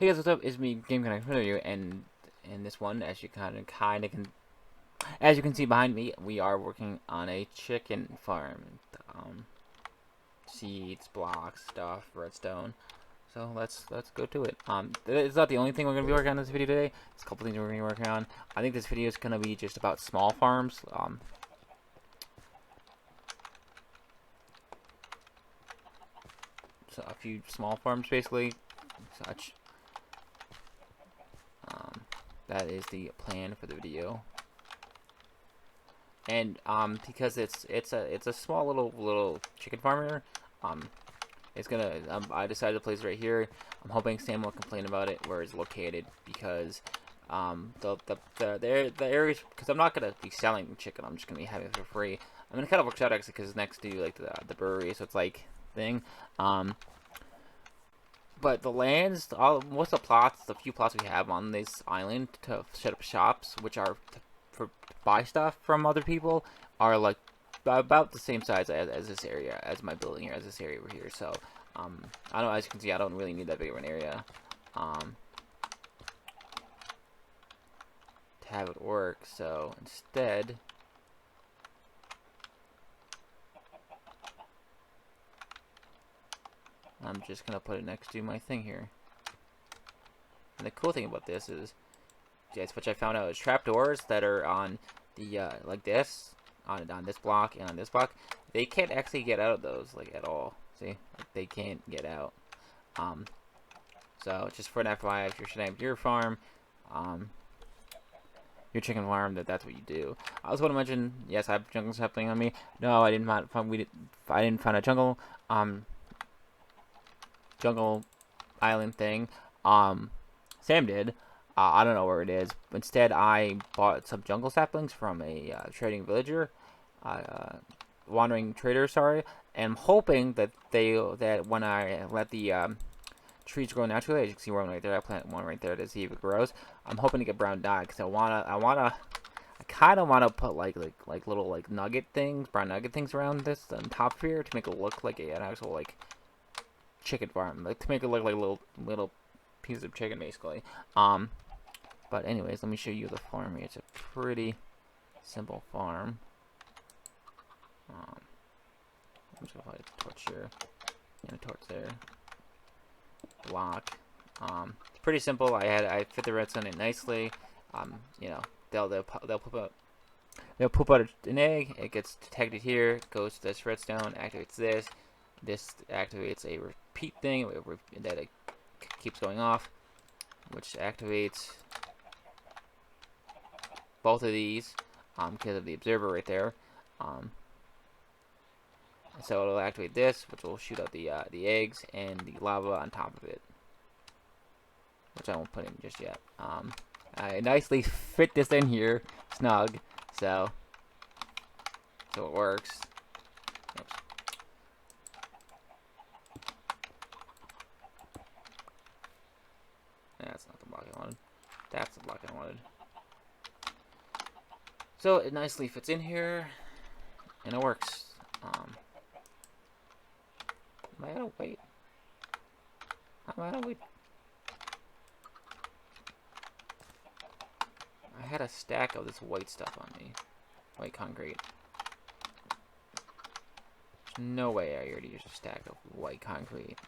Hey guys, what's up? It's me, GameTag here, and in this one, as you see behind me, we are working on a chicken farm. Seeds, blocks, stuff, redstone. So let's go to it. It's not the only thing we're gonna be working on in this video today. There's a couple things we're gonna be working on. I think this video is gonna be just about small farms. So a few small farms, basically, such. That is the plan for the video. And because it's a small little chicken farmer, it's gonna I decided to place it right here. I'm hoping Sam will complain about it where it's located, because the areas, because I'm not gonna be selling chicken, I'm just gonna be having it for free. I mean, it kind of works out actually, because it's next to like the brewery, so it's like thing. But the lands, most of the plots, the few plots we have on this island to set up shops, which are for buy stuff from other people, are like about the same size as this area, as my building here, as this area over here. So, I don't, as you can see, I don't really need that big of an area, to have it work. So instead, I'm just gonna put it next to my thing here. And the cool thing about this is, yes, which I found out, is trapdoors that are on the like this, on this block and on this block. They can't actually get out of those, like, at all. See, like, they can't get out. So just for an FYI, if you're setting up your farm, your chicken farm, that's what you do. I also want to mention, yes, I have jungles happening on me. No, I didn't find I didn't find a jungle island thing. Sam did. I don't know where it is. Instead, I bought some jungle saplings from a trading villager, wandering trader. Sorry, and I'm hoping that when I let the trees grow naturally, as you can see one right there, I plant one right there to see if it grows. I'm hoping to get brown dye, because I kind of wanna put like little like nugget things, brown nugget things around this on top here to make it look like an actual like chicken farm, like to make it look like little pieces of chicken, basically. But anyways, let me show you the farm here. It's a pretty simple farm. I'm just gonna put a torch here and a torch there. Block. It's pretty simple. I fit the redstone in nicely. You know, they'll poop out an egg. It gets detected here. Goes to this redstone. Activates this. This activates a repeat thing that it keeps going off, which activates both of these because of the observer right there. So it'll activate this, which will shoot out the eggs and the lava on top of it, which I won't put in just yet. I nicely fit this in here, snug, so it works. Oops. That's not the block I wanted. That's the block I wanted. So it nicely fits in here, and it works. Am I out of weight? I'm out of weight. I had a stack of this white stuff on me. White concrete. There's no way I already used a stack of white concrete.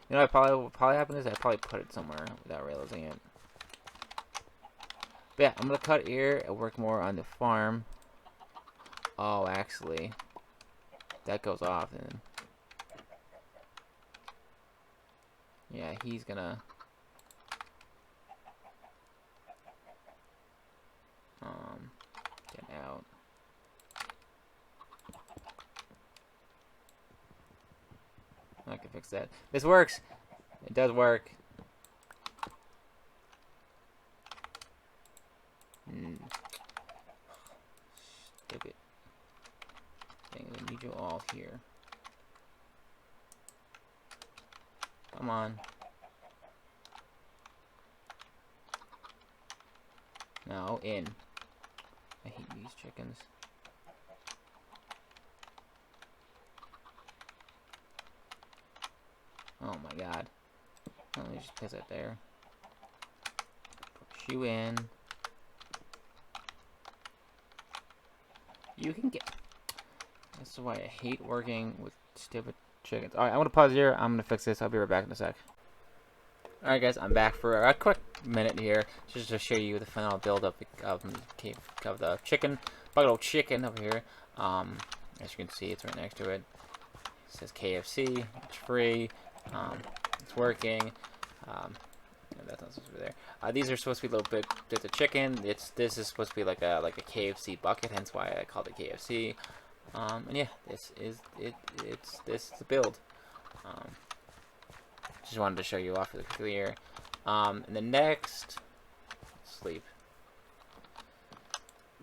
You know what probably happened is I probably put it somewhere without realizing it. But yeah, I'm gonna cut here and work more on the farm. Oh, actually, that goes off then. Yeah, he's gonna get out. I can fix that. This works. It does work. Stupid. Dang, I need you all here. Come on. No, in. I hate these chickens. Oh my god. Let me just place it there. Push you in. You can get... That's why I hate working with stupid chickens. Alright, I'm gonna pause here. I'm gonna fix this. I'll be right back in a sec. Alright guys, I'm back for a quick minute here, just to show you the final build of the chicken, bucket of chicken over here. As you can see, it's right next to it. It says KFC, it's free, it's working. That's not supposed to be there. These are supposed to be little bits of chicken. This is supposed to be like a KFC bucket, hence why I called it KFC. And yeah, this is the build. Just wanted to show you off really quickly here. And the next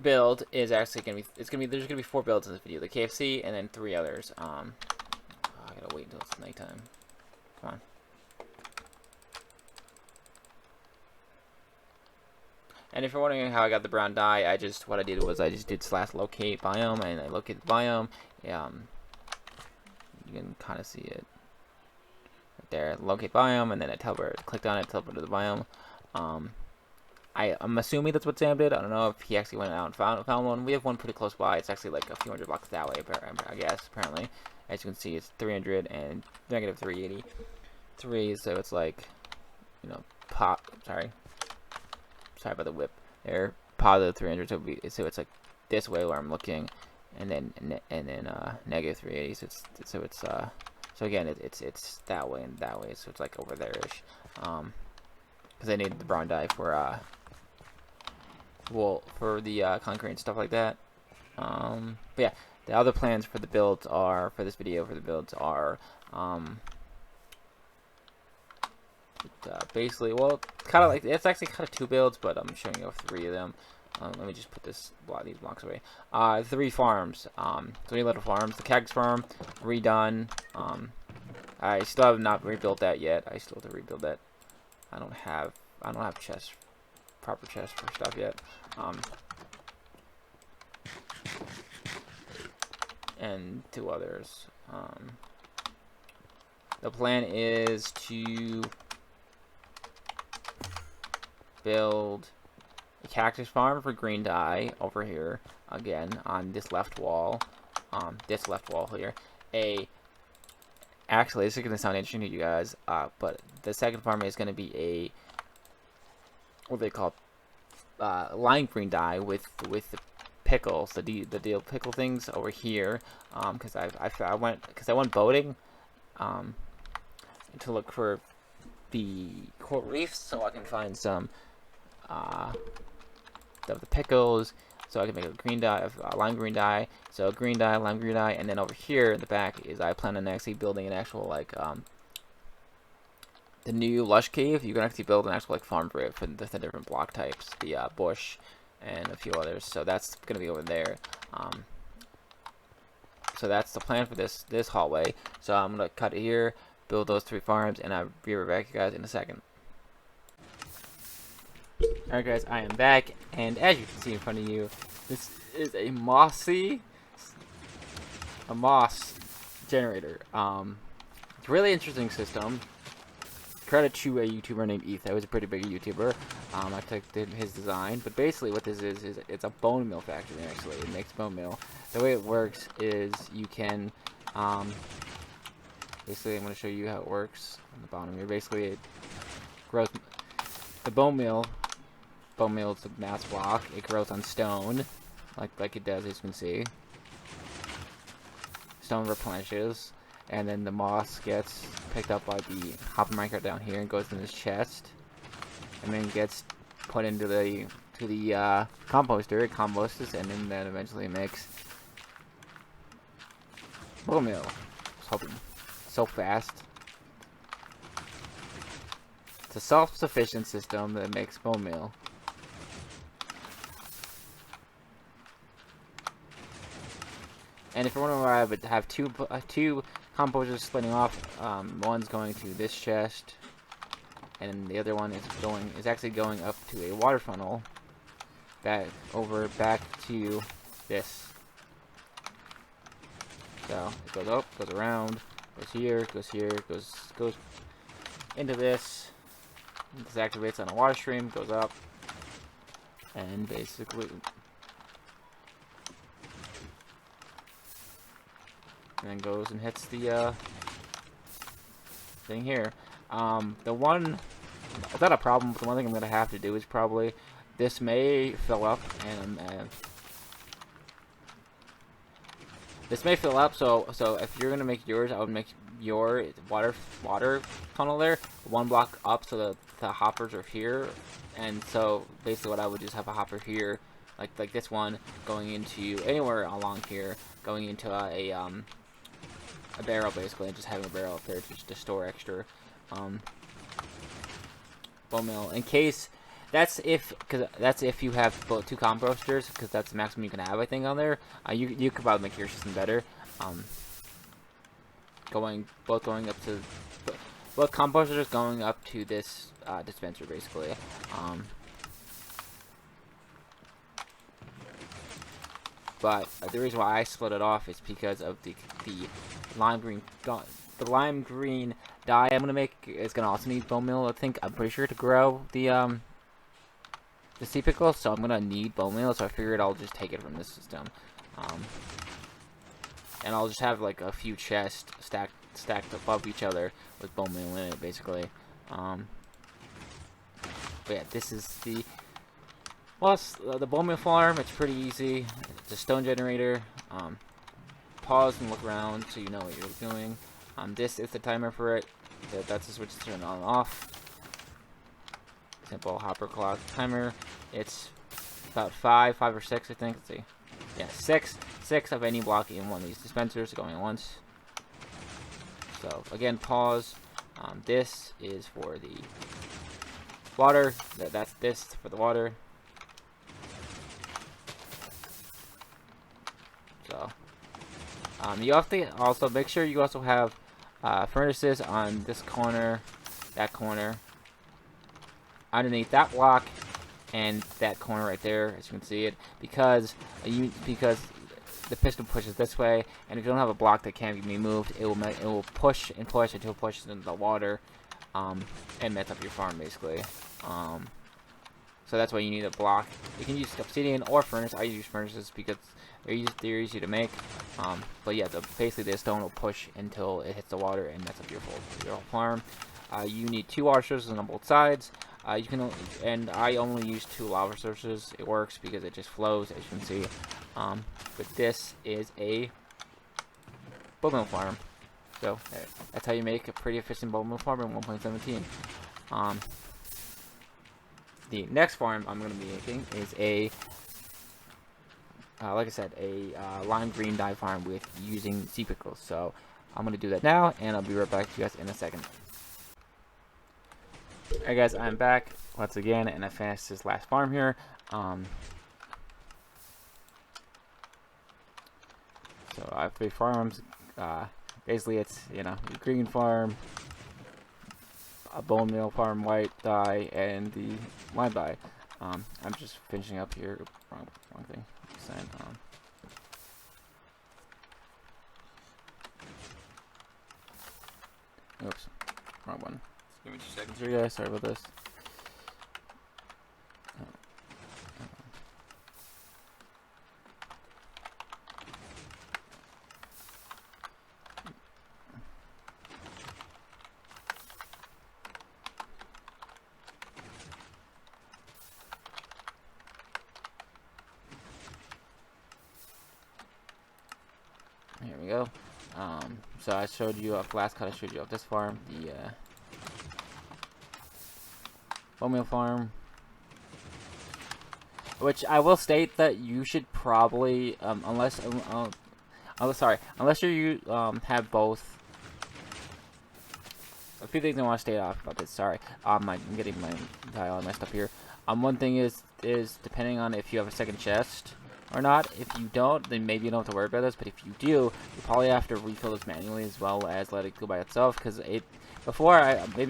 build is actually there's gonna be 4 builds in this video. The KFC and then 3 others. I gotta wait until it's nighttime. Come on. And if you're wondering how I got the brown dye, what I did was I just did /locate biome, and I located the biome. You can kind of see it right there. Locate biome, and then I clicked on it, teleported to the biome. I'm assuming that's what Sam did. I don't know if he actually went out and found one. We have one pretty close by. It's actually like a few hundred blocks that way, I guess. Apparently, as you can see, it's 300 and negative 383. So it's like, you know, sorry about the whip there, positive 300, so it's like this way where I'm looking, and then negative 380, so again it's that way and that way, so it's like over there ish, because I need the brown dye for for the concrete and stuff like that. But yeah, the other plans for the builds are basically, well, kind of like, it's actually kind of 2 builds, but I'm showing you 3 of them. Let me just put these blocks away. 3 farms, 3 little farms. The Cactus farm redone. I still have not rebuilt that yet. I still have to rebuild that. I don't have proper chests for stuff yet. And 2 others. The plan is to build a cactus farm for green dye over here, again on this left wall, here. Actually, this is going to sound interesting to you guys, but the second farm is going to be what they call lime green dye with the pickles, the deal pickle things over here, because I went boating to look for the coral reefs, so I can find some of the pickles, so I can make a green dye, lime green dye. So green dye, lime green dye, and then over here in the back is I plan on actually building an actual like the new Lush cave. You can actually build an actual like farm for it for the different block types, the bush, and a few others. So that's gonna be over there. So that's the plan for this hallway. So I'm gonna cut it here, build those 3 farms, and I'll be right back, guys, in a second. Alright guys, I am back, and as you can see in front of you, this is a moss generator. It's a really interesting system. Credit to a YouTuber named Eth. That was a pretty big YouTuber. I took his design, but basically what this is it's a bone meal factory. Actually, it makes bone meal. The way it works is you can basically, I'm going to show you how it works on the bottom here. Basically, it grows the bone meal. Bone meal is a mass block. It grows on stone, like it does, as you can see. Stone replenishes, and then the moss gets picked up by the hopper micro down here and goes in this chest, and then gets put into the composter. It composts, and then eventually makes bone meal. So fast. It's a self-sufficient system that makes bone meal. And if you're wondering why I would have two composters splitting off, one's going to this chest, and the other one is actually going up to a water funnel back to this. So it goes up, goes around, goes here, goes into this. This activates on a water stream, goes up, and basically, and then goes and hits the thing here. The one, it's not a problem, but the one thing I'm gonna have to do is probably, this may fill up, and this may fill up. So if you're gonna make yours, I would make your water tunnel there one block up, so that the hoppers are here. And so basically, what I would just have a hopper here, like this one, going into anywhere along here, going into a barrel basically, and just having a barrel up there to store extra bone meal in case. That's if you have both 2 composters, because that's the maximum you can have, I think, on there. You could probably make your system better. Both composters going up to this dispenser basically. But the reason why I split it off is because of the lime green dye I'm gonna make is gonna also need bone meal. I'm pretty sure, to grow the sea pickle, so I'm gonna need bone meal. So I figured I'll just take it from this system, and I'll just have like a few chests stacked above each other with bone meal in it, basically. But yeah, this is the bone meal farm. It's pretty easy. It's a stone generator. Pause and look around so you know what you're doing. This is the timer for it. That's the switch to turn on and off. Simple hopper clock timer. It's about 5 or 6, I think. Let's see. Yeah, 6 of any block in one of these dispensers going at once. So again, pause. This is for the water. That's this for the water. So you have to also make sure you also have furnaces on this corner, that corner, underneath that block, and that corner right there, as you can see it, because the piston pushes this way, and if you don't have a block that can't be moved, it will push and push until it pushes into the water, and mess up your farm basically. So that's why you need a block. You can use obsidian or furnace. I use furnaces because they're easy to make. But yeah, basically the stone will push until it hits the water and mess up your whole farm. You need 2 water sources on both sides. And I only use 2 lava sources. It works because it just flows, as you can see. But this is a bone meal farm. So that's how you make a pretty efficient bone meal farm in 1.17. The next farm I'm going to be making is a, like I said, a lime green dye farm with using sea pickles. So I'm going to do that now, and I'll be right back to you guys in a second. Alright guys, I'm back once again, and I finished this last farm here. So I have 3 farms. Basically it's, green farm, a bone meal farm, white dye, and the lime dye. I'm just finishing up here. Wrong thing. Oops, wrong one. Give me 2 seconds here, guys. Sorry about this. Here we go. So I showed you off last cut. I showed you off this farm, the bone meal farm, which I will state that you should probably, unless you have both. A few things I want to state off about this. Sorry, I'm getting my dialogue messed up here. One thing is depending on if you have a second chest or not. If you don't, then maybe you don't have to worry about this. But if you do, you probably have to refill this manually as well as let it go by itself. Because maybe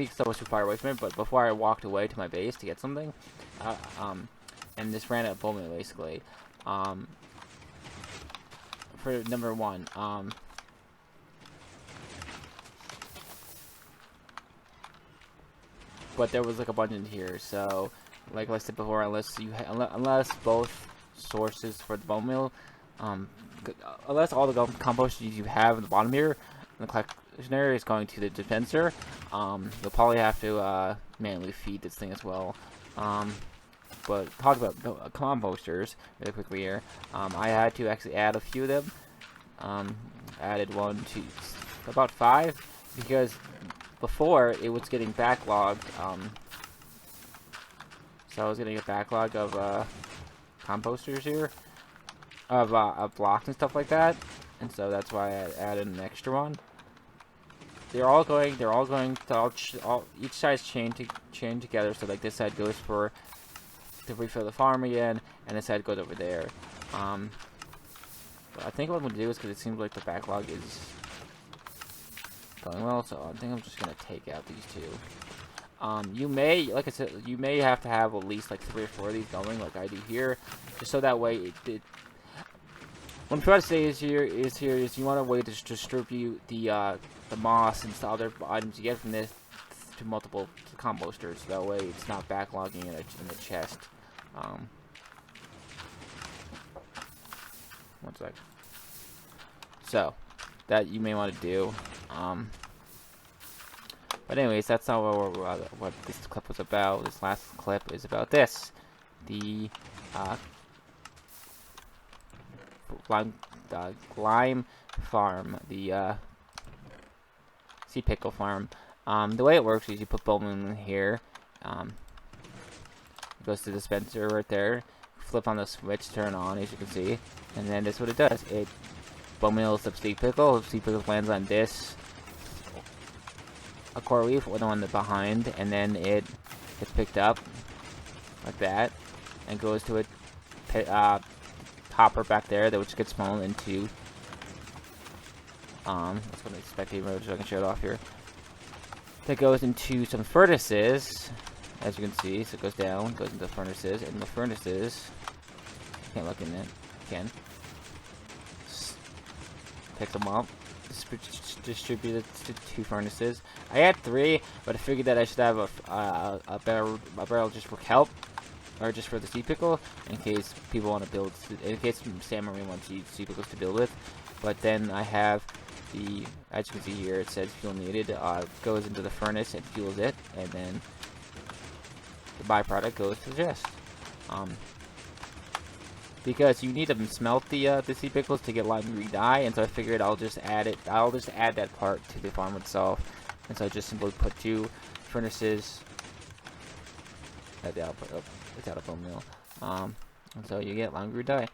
because I was too far away from it, but before I walked away to my base to get something, and this ran out of bone meal basically. For number 1, but there was like a bunch in here. So, like I said before, unless both sources for the bone meal, unless all the compost you have in the bottom here, in the collectionary is going to the dispenser, you'll probably have to manually feed this thing as well. But talk about composters really quickly here. I had to actually add a few of them. Added 1, 2, about 5, because before it was getting backlogged. So I was getting a backlog of composters here, of blocks and stuff like that, and so that's why I added an extra one. They're all going to each side's chain together. So like this side goes for to refill the farm again, and this side goes over there. But I think what I'm gonna do is, because it seems like the backlog is going well, so I think I'm just gonna take out these two. You may, like I said, you may have to have at least like 3 or 4 of these going, like I do here, just so that way what I'm trying to say is you want a way to distribute the moss and the other items you get from this to multiple composters. So that way it's not backlogging in a chest. One sec. So that you may want to do. But anyways, that's not what this clip was about. This last clip is about this. The lime farm, the sea pickle farm. The way it works is you put bowman in here. It goes to the dispenser right there. Flip on the switch, turn on, as you can see, and then that's what it does. It bowmans the sea pickle. Sea pickle lands on this a coral reef, or the one behind, and then it gets picked up like that and goes to a hopper back there that which gets funneled into let's go to spectate mode so I can show it off here. That goes into some furnaces, as you can see. So it goes down, goes into furnaces, and the furnaces, can't look in it, can pick them up, distribute it to 2 furnaces. I had 3, but I figured that I should have a barrel just for kelp, or just for the sea pickle, in case people want to build, in case Sam Marine wants sea pickles to build with. But then I have the, as you can see here, it says fuel needed, goes into the furnace and fuels it, and then the byproduct goes to the chest. Because you need to smelt the sea pickles to get lime green dye, and so I figured I'll just add that part to the farm itself, and so I just simply put 2 furnaces at the output. Oh, it's out of bone meal. And so you get lime green dye.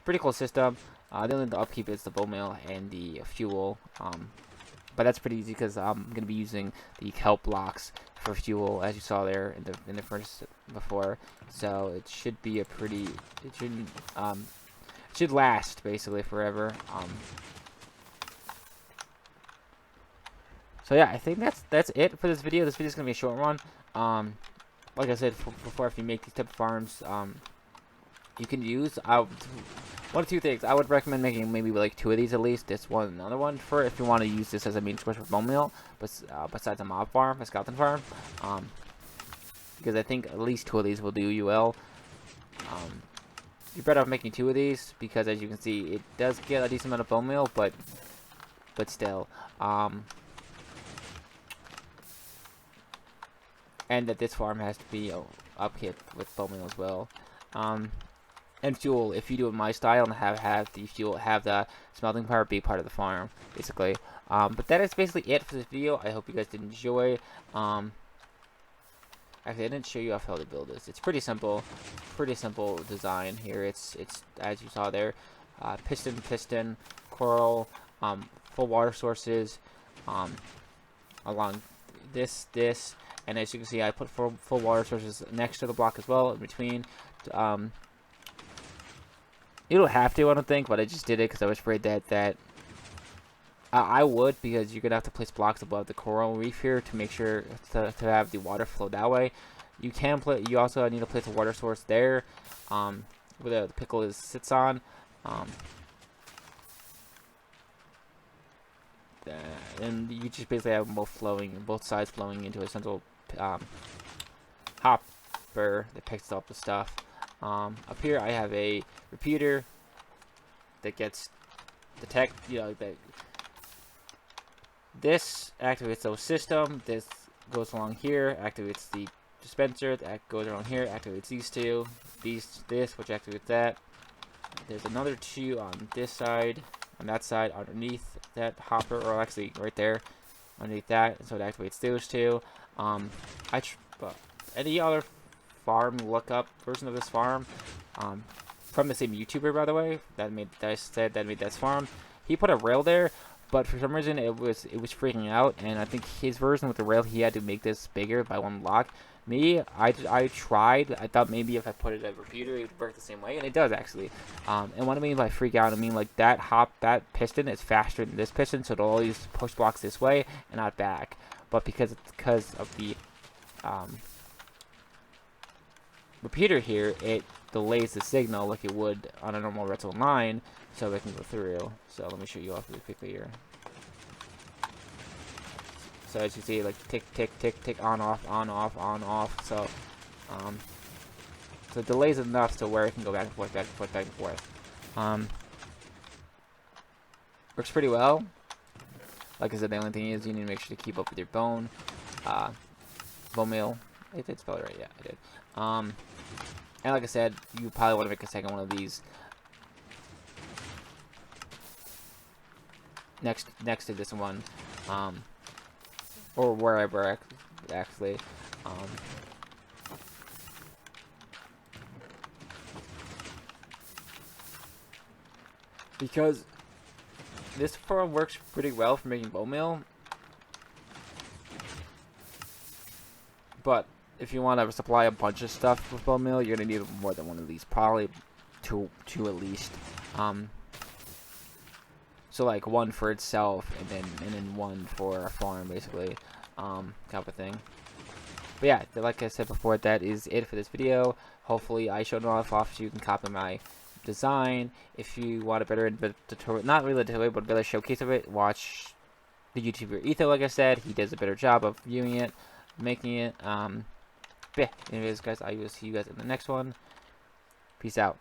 Pretty cool system. The only upkeep is the bone meal and the fuel. But that's pretty easy because I'm gonna be using the kelp blocks for fuel, as you saw there in the furnace before. So it should be a pretty. It should last basically forever. So yeah, I think that's it for this video. This video is gonna be a short one. Like I said before, if you make these type of farms, you can use one of 2 things. I would recommend making maybe like 2 of these at least. This one, and another one, for if you want to use this as a means source for bone meal, but besides a mob farm, a skeleton farm, because I think at least 2 of these will do you well. You're better off making 2 of these because, as you can see, it does get a decent amount of bone meal, but still, and that this farm has to be upkept with bone meal as well. And fuel, if you do it my style and have the fuel, have the smelting power be part of the farm, basically. But that is basically it for this video. I hope you guys did enjoy. Actually, I didn't show you how to build this. It's pretty simple design here. It's as you saw there, piston, coral, full water sources, along this, and as you can see, I put full water sources next to the block as well, in between. You don't have to, I don't think, but I just did it because I was afraid that I would, because you're gonna have to place blocks above the coral reef here to make sure to have the water flow that way. You also need to place a water source there, where the pickle sits on. And you just basically have both sides flowing into a central hopper that picks up the stuff. Up here I have a repeater that gets detect, that this activates the system. This goes along here, activates the dispenser. That goes around here, activates these two. This, which activates that. There's another two on this side, on that side, underneath that hopper, or actually right there, underneath that. So it activates those two. Any other farm lookup version of this farm, from the same YouTuber, by the way, that made this farm. He put a rail there, but for some reason it was freaking out, and I think his version with the rail, he had to make this bigger by 1 block. Me, I tried. I thought maybe if I put it at a repeater, it would work the same way, and it does actually. And what I mean by freak out, I mean like that piston is faster than this piston, so it'll always push blocks this way and not back. But because of the repeater here, it delays the signal like it would on a normal redstone line, so it can go through. So let me show you off really quickly here. So as you see, like tick, tick, tick, tick, on, off, on, off, on, off. So, so it delays enough to where it can go back and forth, back and forth, back and forth. Works pretty well. Like I said, the only thing is you need to make sure to keep up with your bone meal. It did spell it right, yeah, I did. And like I said, you probably want to make a second one of these next to this one, or wherever actually. Because this farm works pretty well for making bone meal, but if you want to supply a bunch of stuff with bone meal, you're gonna need more than one of these, probably two at least. So like one for itself, and then one for a farm, basically, kind of a thing. But yeah, like I said before, that is it for this video. Hopefully, I showed enough off so you can copy my design. If you want a better tutorial, not really a tutorial, but a better showcase of it, watch the YouTuber Etho. Like I said, he does a better job of viewing it, making it. But yeah, anyways, guys, I will see you guys in the next one. Peace out.